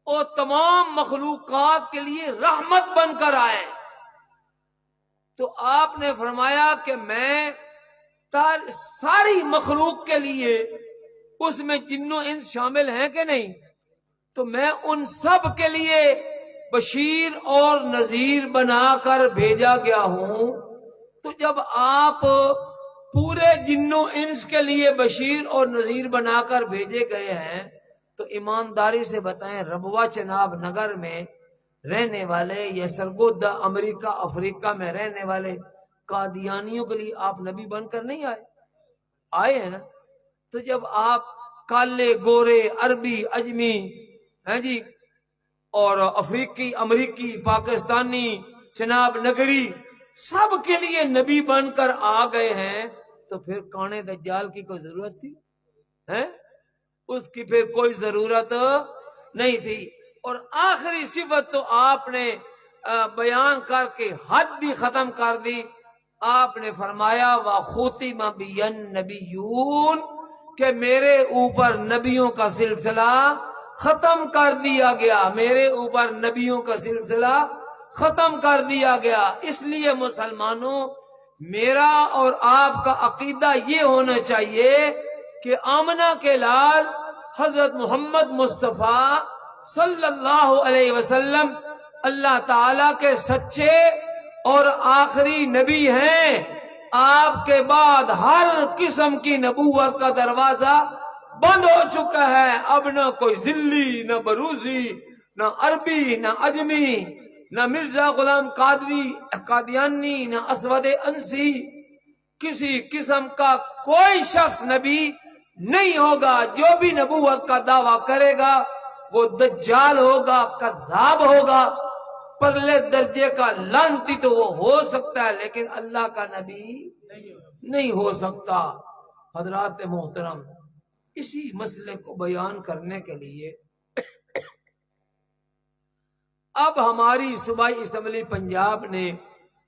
اور تمام مخلوقات کے لیے رحمت بن کر آئے. تو آپ نے فرمایا کہ میں ساری مخلوق کے لیے اس میں جنوں انس شامل ہیں کہ نہیں تو میں ان سب کے لیے بشیر اور نذیر بنا کر بھیجا گیا ہوں. تو جب آپ پورے جنوں انس کے لیے بشیر اور نذیر بنا کر بھیجے گئے ہیں تو ایمانداری سے بتائیں ربوہ چناب نگر میں رہنے والے یا سرگودا امریکہ افریقہ میں رہنے والے قادیانیوں کے لیے آپ نبی بن کر نہیں آئے ہیں نا. تو جب آپ کالے گورے عربی اجمی ہیں جی اور افریقی امریکی پاکستانی چناب نگری سب کے لیے نبی بن کر آ گئے ہیں تو پھر کانے دجال کی کوئی ضرورت تھی ہے اس کی پھر کوئی ضرورت نہیں تھی. اور آخری صفت تو آپ نے بیان کر کے حد بھی ختم کر دی. آپ نے فرمایا وَخُتِمَ بِيَ النَّبِيُّونَ کہ میرے اوپر نبیوں کا سلسلہ ختم کر دیا گیا میرے اوپر نبیوں کا سلسلہ ختم کر دیا گیا. اس لیے مسلمانوں میرا اور آپ کا عقیدہ یہ ہونا چاہیے کہ آمنہ کے لال حضرت محمد مصطفیٰ صلی اللہ علیہ وسلم اللہ تعالی کے سچے اور آخری نبی ہیں. آپ کے بعد ہر قسم کی نبوت کا دروازہ بند ہو چکا ہے. اب نہ کوئی ذلی نہ بروزی نہ عربی نہ اجمی نہ مرزا غلام قادیانی نہ اسود انسی کسی قسم کا کوئی شخص نبی نہیں ہوگا. جو بھی نبوت کا دعویٰ کرے گا وہ دجال ہوگا کذاب ہوگا پرلے درجے کا لعنتی تو وہ ہو سکتا ہے لیکن اللہ کا نبی نہیں ہو سکتا. حضرات محترم اسی مسئلے کو بیان کرنے کے لیے اب ہماری صوبائی اسمبلی پنجاب نے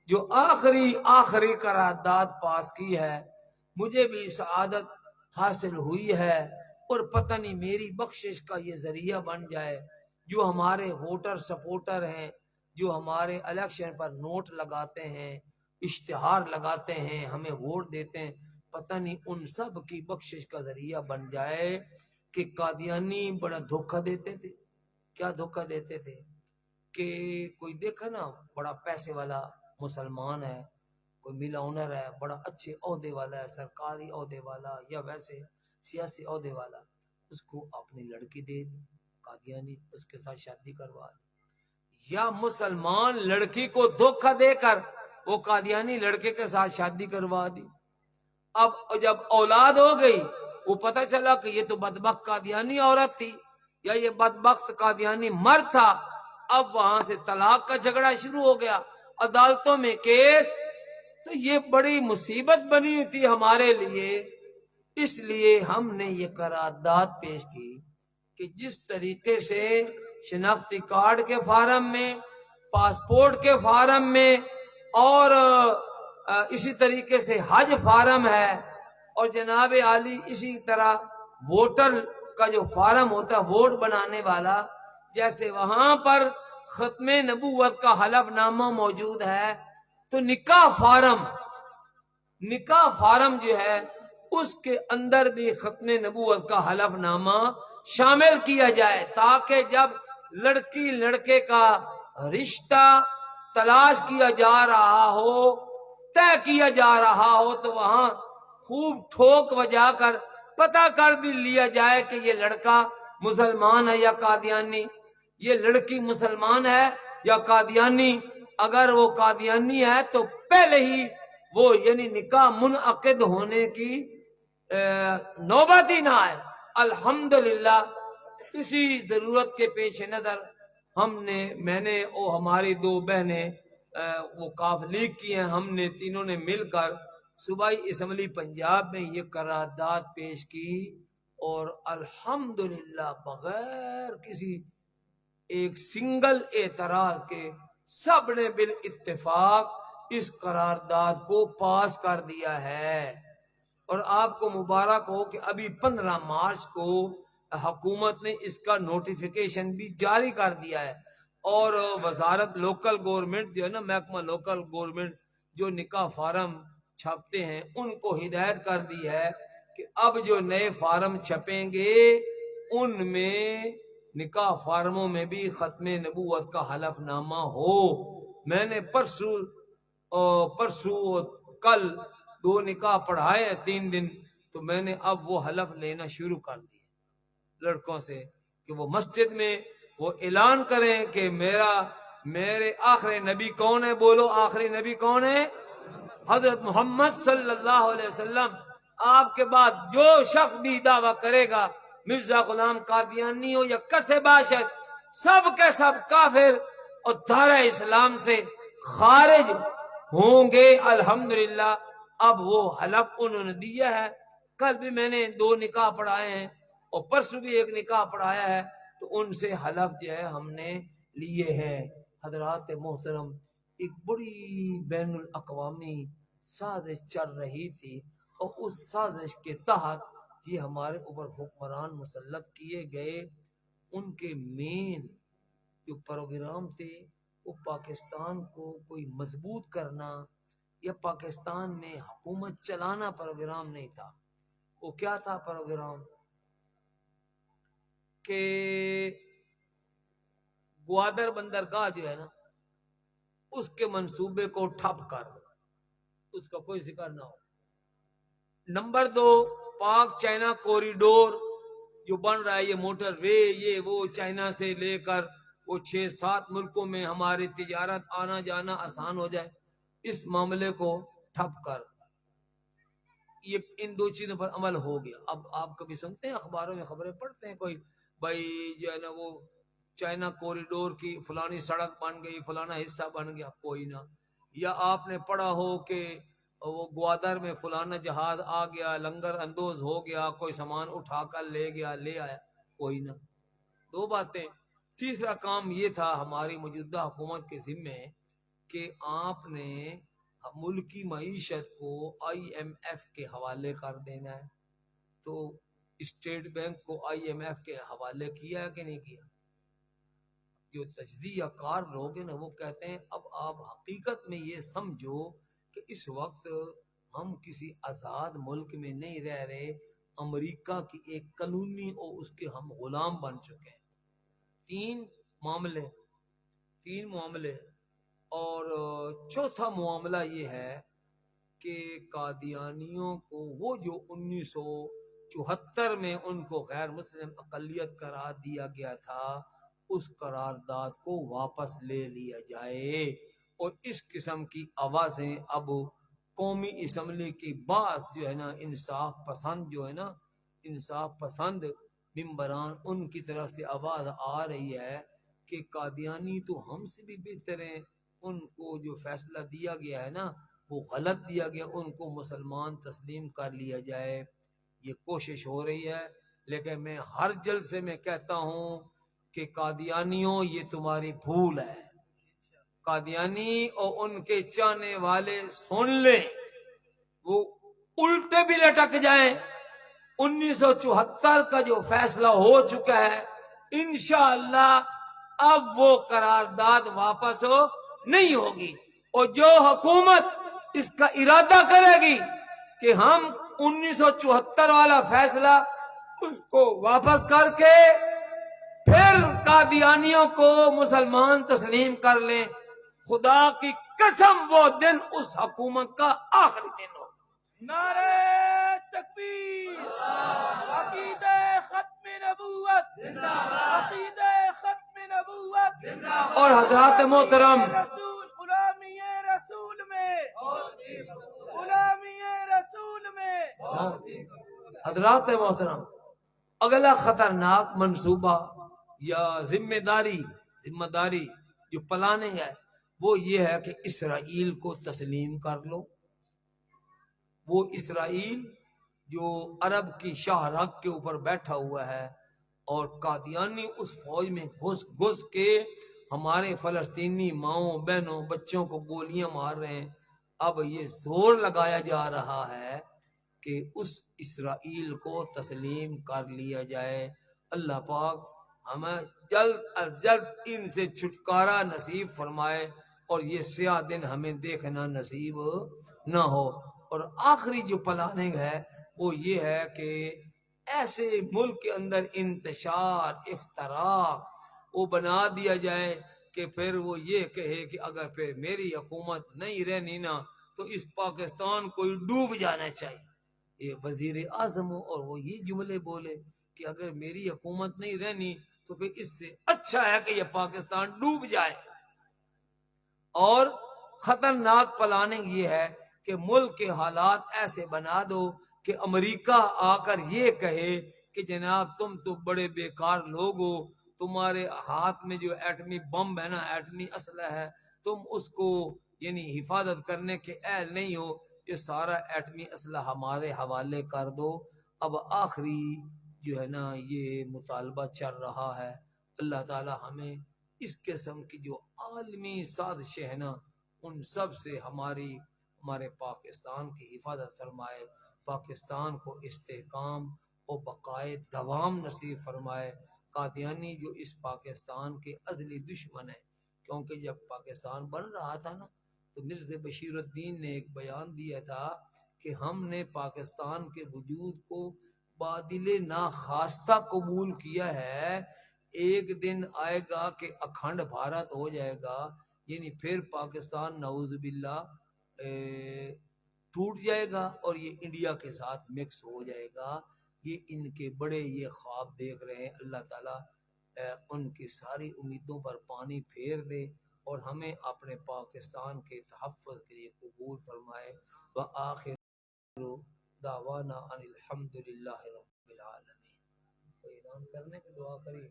جو آخری قرارداد پاس کی ہے مجھے بھی سعادت حاصل ہوئی ہے اور پتہ نہیں میری بخشش کا یہ ذریعہ بن جائے. جو ہمارے ووٹر سپورٹر ہیں جو ہمارے الیکشن پر نوٹ لگاتے ہیں اشتہار لگاتے ہیں، ہمیں ووٹ دیتے ہیں، پتہ نہیں ان سب کی بخشش کا ذریعہ بن جائے کہ قادیانی بڑا دھوکہ دیتے تھے۔ کیا دھوکہ دیتے تھے کہ کوئی دیکھا نا بڑا پیسے والا مسلمان ہے، کوئی ملا اونر ہے، بڑا اچھے عہدے والا ہے، سرکاری عہدے والا یا ویسے سیاسی عہدے والا، اس کو اپنی لڑکی دے دی قادیانی، اس کے ساتھ شادی کروا دی۔ یا مسلمان لڑکی کو دھوکہ دے کر وہ قادیانی لڑکے کے ساتھ شادی کروا دی۔ اب جب اولاد ہو گئی، وہ پتہ چلا کہ یہ تو بدبخت قادیانی عورت تھی یا یہ بدبخت قادیانی مرد تھا۔ اب وہاں سے طلاق کا جھگڑا شروع ہو گیا، عدالتوں میں کیس۔ تو یہ بڑی مصیبت بنی تھی ہمارے لیے، اس لیے ہم نے یہ قرارداد پیش کی کہ جس طریقے سے شناختی کارڈ کے فارم میں، پاسپورٹ کے فارم میں، اور اسی طریقے سے حج فارم ہے، اور جناب عالی اسی طرح ووٹر کا جو فارم ہوتا ہے ووٹ بنانے والا، جیسے وہاں پر ختم نبوت کا حلف نامہ موجود ہے، تو نکاح فارم جو ہے اس کے اندر بھی ختم نبوت کا حلف نامہ شامل کیا جائے، تاکہ جب لڑکی لڑکے کا رشتہ تلاش کیا جا رہا ہو، طے کیا جا رہا ہو، تو وہاں خوب ٹھوک بجا کر پتہ کر بھی لیا جائے کہ یہ لڑکا مسلمان ہے یا قادیانی، یہ لڑکی مسلمان ہے یا قادیانی۔ اگر وہ قادیانی ہے تو پہلے ہی وہ یعنی نکاح منعقد ہونے کی نوبت ہی نہ آئے۔ الحمدللہ اسی ضرورت کے پیش نظر میں نے اور ہماری دو بہنیں وہ کاف لیگ کی ہیں، ہم نے تینوں نے مل کر صوبائی اسمبلی پنجاب میں یہ قرارداد پیش کی، اور الحمدللہ بغیر کسی ایک سنگل اعتراض کے سب نے بالاتفاق اس قرارداد کو پاس کر دیا ہے۔ اور آپ کو مبارک ہو کہ ابھی 15 مارچ کو حکومت نے اس کا نوٹیفیکیشن بھی جاری کر دیا ہے، اور وزارت لوکل گورنمنٹ جو ہے نا، محکمہ لوکل گورنمنٹ جو نکاح فارم چھاپتے ہیں ان کو ہدایت کر دی ہے کہ اب جو نئے فارم چھپیں گے ان میں نکاح فارموں میں بھی ختم نبوت کا حلف نامہ ہو۔ میں نے پرسوں کل 2 نکاح پڑھائے ہیں 3 دن، تو میں نے اب وہ حلف لینا شروع کر دیا لڑکوں سے کہ وہ مسجد میں وہ اعلان کریں کہ میرے آخری نبی کون ہے؟ بولو آخری نبی کون ہے؟ حضرت محمد صلی اللہ علیہ وسلم۔ آپ کے بعد جو شخص بھی دعویٰ کرے گا، مرزا غلام قادیانی ہو یا کسے باشد، سب کے سب کافر اور دائرہ اسلام سے خارج ہوں گے۔ الحمدللہ اب وہ حلف انہوں نے دیا ہے۔ کل بھی میں نے 2 نکاح پڑھائے ہیں اور پرسوں بھی 1 نکاح پڑھایا ہے، تو ان سے حلف جو ہے ہم نے لیے ہیں۔ حضرات محترم، ایک بڑی بین الاقوامی سازش چل رہی تھی، اور اس سازش کے تحت یہ ہمارے اوپر حکمران مسلط کیے گئے۔ ان کے مین جو پروگرام تھے وہ پاکستان کو کوئی مضبوط کرنا یا پاکستان میں حکومت چلانا پروگرام نہیں تھا۔ وہ کیا تھا پروگرام؟ کہ گوادر بندرگاہ جو ہے نا، اس کے منصوبے کو ٹھپ کر دو، اس کا کوئی ذکر نہ ہو۔ نمبر 2، پاک چائنا کوریڈور جو بن رہا ہے، یہ موٹر وے، یہ وہ چائنا سے لے کر وہ 6-7 ملکوں میں ہماری تجارت آنا جانا آسان ہو جائے، اس معاملے کو ٹھپ کر۔ یہ ان 2 چیزوں پر عمل ہو گیا۔ اب آپ کبھی سنتے ہیں اخباروں میں خبریں پڑھتے ہیں کوئی بھائی جو ہے نا وہ چائنا کوریڈور کی فلانی سڑک بن گئی، فلانا حصہ بن گیا، کوئی نہ۔ یا آپ نے پڑھا ہو کہ وہ گوادر میں فلانا جہاز آ گیا، لنگر اندوز ہو گیا، کوئی سامان اٹھا کر لے آیا، کوئی نہ۔ 2 باتیں۔ تیسرا کام یہ تھا ہماری موجودہ حکومت کے ذمے کہ آپ نے ملکی معیشت کو IMF کے حوالے کر دینا ہے۔ تو اسٹیٹ بینک کو IMF کے حوالے کیا کہ نہیں کیا؟ جو تجزیہ کار لوگ ہیں نا وہ کہتے ہیں اب آپ حقیقت میں یہ سمجھو کہ اس وقت ہم کسی آزاد ملک میں نہیں رہ رہے، امریکہ کی ایک کالونی اور اس کے ہم غلام بن چکے ہیں۔ تین معاملے اور چوتھا معاملہ یہ ہے کہ قادیانیوں کو وہ جو 1974 میں ان کو غیر مسلم اقلیت قرار دیا گیا تھا، اس قرارداد کو واپس لے لیا جائے، اور اس قسم کی آوازیں اب قومی اسمبلی کی بعض جو ہے نا انصاف پسند ممبران، ان کی طرف سے آواز آ رہی ہے کہ قادیانی تو ہم سے بھی بہتر ہیں، ان کو جو فیصلہ دیا گیا ہے نا وہ غلط دیا گیا، ان کو مسلمان تسلیم کر لیا جائے۔ یہ کوشش ہو رہی ہے، لیکن میں ہر جلسے میں کہتا ہوں کہ قادیانیوں یہ تمہاری بھول ہے۔ قادیانی اور ان کے چاہنے والے سن لیں، وہ الٹے بھی لٹک جائیں، 1974 کا جو فیصلہ ہو چکا ہے انشاءاللہ اب وہ قرارداد واپس نہیں ہوگی، اور جو حکومت اس کا ارادہ کرے گی کہ ہم 1974 والا فیصلہ اس کو واپس کر کے پھر قادیانیوں کو مسلمان تسلیم کر لیں، خدا کی قسم وہ دن اس حکومت کا آخری دن ہوگا۔ نعرہ تکبیر، عقیدہ ختم نبوت زندہ باد، عقیدہ ختم نبوت زندہ باد، اور حضرات محترم، غلامی رسول میں، غلامی رسول میں، حضرات محترم، اگلا خطرناک منصوبہ یا ذمہ داری جو پلاننگ ہے وہ یہ ہے کہ اسرائیل کو تسلیم کر لو۔ وہ اسرائیل جو عرب کی شاہ رگ کے اوپر بیٹھا ہوا ہے، اور قادیانی اس فوج میں گھس کے ہمارے فلسطینی ماؤں بہنوں بچوں کو گولیاں مار رہے ہیں۔ اب یہ زور لگایا جا رہا ہے کہ اس اسرائیل کو تسلیم کر لیا جائے۔ اللہ پاک ہمیں جلد از جلد ان سے چھٹکارا نصیب فرمائے، اور یہ سیاہ دن ہمیں دیکھنا نصیب نہ ہو۔ اور آخری جو پلاننگ ہے وہ یہ ہے کہ ایسے ملک کے اندر انتشار افتراء وہ بنا دیا جائے کہ پھر وہ یہ کہے کہ اگر پھر میری حکومت نہیں رہنی نا تو اس پاکستان کو ڈوب جانا چاہیے۔ یہ وزیر اعظم ہو اور وہ یہ جملے بولے کہ اگر میری حکومت نہیں رہنی تو پھر اس سے اچھا ہے کہ یہ پاکستان ڈوب جائے۔ اور خطرناک پلاننگ یہ ہے کہ ملک کے حالات ایسے بنا دو کہ امریکہ آ کر یہ کہے کہ جناب تم تو بڑے بیکار لوگ ہو، تمہارے ہاتھ میں جو ایٹمی بم ہے نا، ایٹمی اسلحہ ہے، تم اس کو یعنی حفاظت کرنے کے اہل نہیں ہو، یہ سارا ایٹمی اسلحہ ہمارے حوالے کر دو۔ اب آخری جو ہے نا یہ مطالبہ چل رہا ہے۔ اللہ تعالی ہمیں اس قسم کی جو عالمی سازشیں ہیں نا ان سب سے ہمارے پاکستان کی حفاظت فرمائے، پاکستان کو استحکام اور بقائے دوام نصیب فرمائے۔ قادیانی جو اس پاکستان کے ازلی دشمن ہیں، کیونکہ جب پاکستان بن رہا تھا نا تو مرزا بشیر الدین نے ایک بیان دیا تھا کہ ہم نے پاکستان کے وجود کو بادل ناخواستہ قبول کیا ہے، ایک دن آئے گا کہ اکھنڈ بھارت ہو جائے گا، یعنی پھر پاکستان نعوذ باللہ ٹوٹ جائے گا اور یہ انڈیا کے ساتھ مکس ہو جائے گا۔ یہ ان کے بڑے یہ خواب دیکھ رہے ہیں۔ اللہ تعالیٰ ان کی ساری امیدوں پر پانی پھیر دے اور ہمیں اپنے پاکستان کے تحفظ کے لیے قبول فرمائے۔ وآخر دعوانا ان الحمد للہ رب العالمین۔ اعلان کرنے کی دعا کریے۔